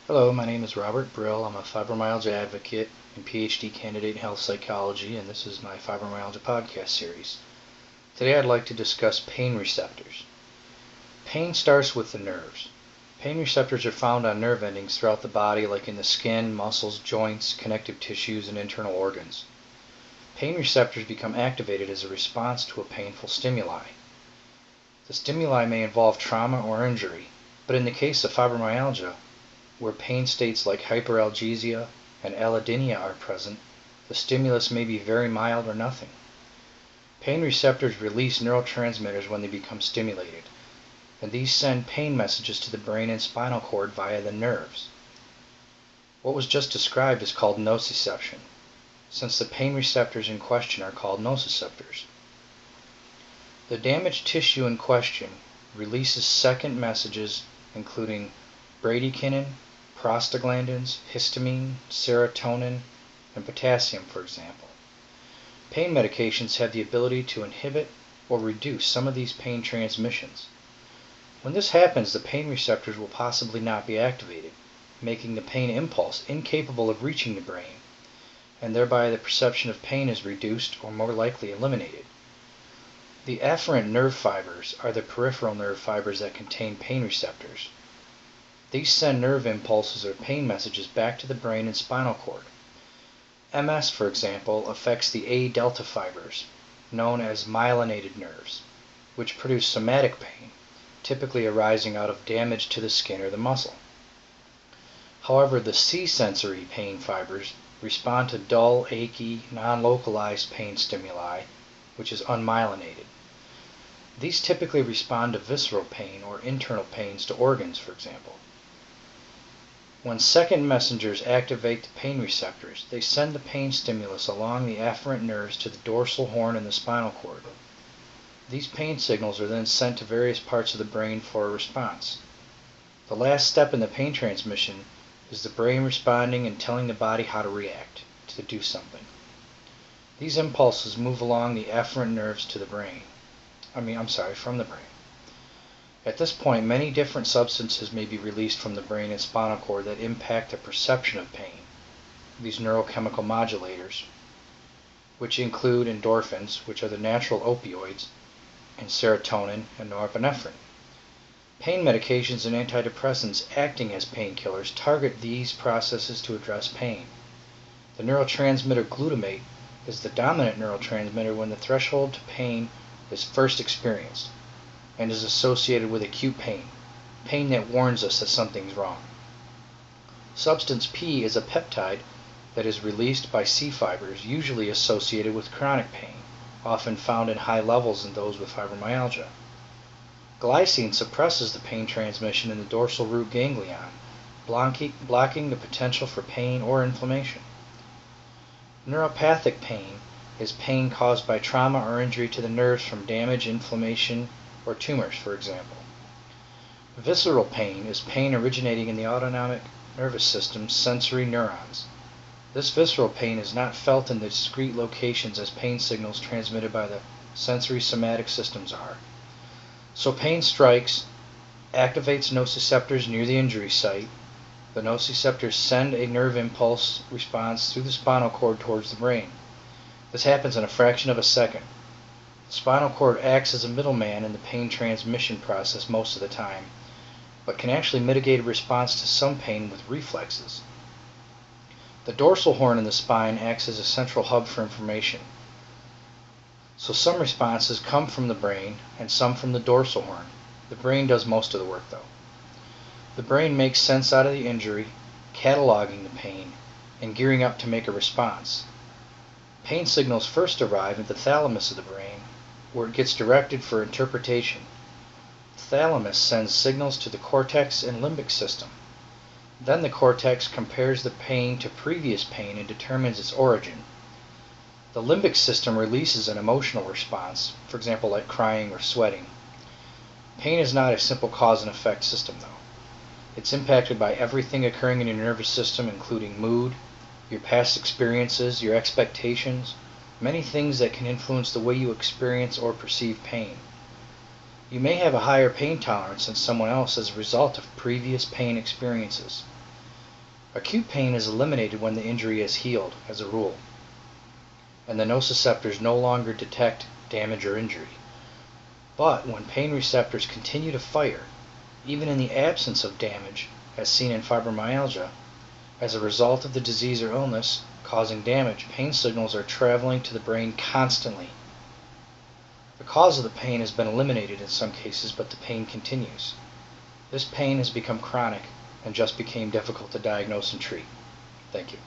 Hello, my name is Robert Brill. I'm a fibromyalgia advocate and PhD candidate in health psychology, and this is my fibromyalgia podcast series. Today I'd like to discuss pain receptors. Pain starts with the nerves. Pain receptors are found on nerve endings throughout the body, like in the skin, muscles, joints, connective tissues, and internal organs. Pain receptors become activated as a response to a painful stimuli. The stimuli may involve trauma or injury, but in the case of fibromyalgia, where pain states like hyperalgesia and allodynia are present, the stimulus may be very mild or nothing. Pain receptors release neurotransmitters when they become stimulated, and these send pain messages to the brain and spinal cord via the nerves. What was just described is called nociception, since the pain receptors in question are called nociceptors. The damaged tissue in question releases second messages including bradykinin, prostaglandins, histamine, serotonin, and potassium, for example. Pain medications have the ability to inhibit or reduce some of these pain transmissions. When this happens, the pain receptors will possibly not be activated, making the pain impulse incapable of reaching the brain, and thereby the perception of pain is reduced or more likely eliminated. The afferent nerve fibers are the peripheral nerve fibers that contain pain receptors. These send nerve impulses or pain messages back to the brain and spinal cord. MS, for example, affects the A delta fibers, known as myelinated nerves, which produce somatic pain, typically arising out of damage to the skin or the muscle. However, the C sensory pain fibers respond to dull, achy, non-localized pain stimuli, which is unmyelinated. These typically respond to visceral pain or internal pains to organs, for example. When second messengers activate the pain receptors, they send the pain stimulus along the afferent nerves to the dorsal horn and the spinal cord. These pain signals are then sent to various parts of the brain for a response. The last step in the pain transmission is the brain responding and telling the body how to react, to do something. These impulses move along the afferent nerves to the brain. From the brain. At this point, many different substances may be released from the brain and spinal cord that impact the perception of pain. These neurochemical modulators, which include endorphins, which are the natural opioids, and serotonin and norepinephrine. Pain medications and antidepressants acting as painkillers target these processes to address pain. The neurotransmitter glutamate is the dominant neurotransmitter when the threshold to pain is first experienced, and is associated with acute pain that warns us that something's wrong. Substance P is a peptide that is released by C fibers, usually associated with chronic pain, often found in high levels in those with fibromyalgia. Glycine suppresses the pain transmission in the dorsal root ganglion, blocking the potential for pain or inflammation. Neuropathic pain is pain caused by trauma or injury to the nerves from damage, inflammation, or tumors, for example. Visceral pain is pain originating in the autonomic nervous system's sensory neurons. This visceral pain is not felt in the discrete locations as pain signals transmitted by the sensory somatic systems are. So pain strikes, activates nociceptors near the injury site. The nociceptors send a nerve impulse response through the spinal cord towards the brain. This happens in a fraction of a second. The spinal cord acts as a middleman in the pain transmission process most of the time, but can actually mitigate a response to some pain with reflexes. The dorsal horn in the spine acts as a central hub for information. So some responses come from the brain and some from the dorsal horn. The brain does most of the work though. The brain makes sense out of the injury, cataloging the pain, and gearing up to make a response. Pain signals first arrive at the thalamus of the brain, where it gets directed for interpretation. The thalamus sends signals to the cortex and limbic system. Then the cortex compares the pain to previous pain and determines its origin. The limbic system releases an emotional response, for example like crying or sweating. Pain is not a simple cause and effect system though. It's impacted by everything occurring in your nervous system, including mood, your past experiences, your expectations, many things that can influence the way you experience or perceive pain. You may have a higher pain tolerance than someone else as a result of previous pain experiences. Acute pain is eliminated when the injury is healed, as a rule, and the nociceptors no longer detect damage or injury. But when pain receptors continue to fire, even in the absence of damage, as seen in fibromyalgia, as a result of the disease or illness causing damage, pain signals are traveling to the brain constantly. The cause of the pain has been eliminated in some cases, but the pain continues. This pain has become chronic and just became difficult to diagnose and treat. Thank you.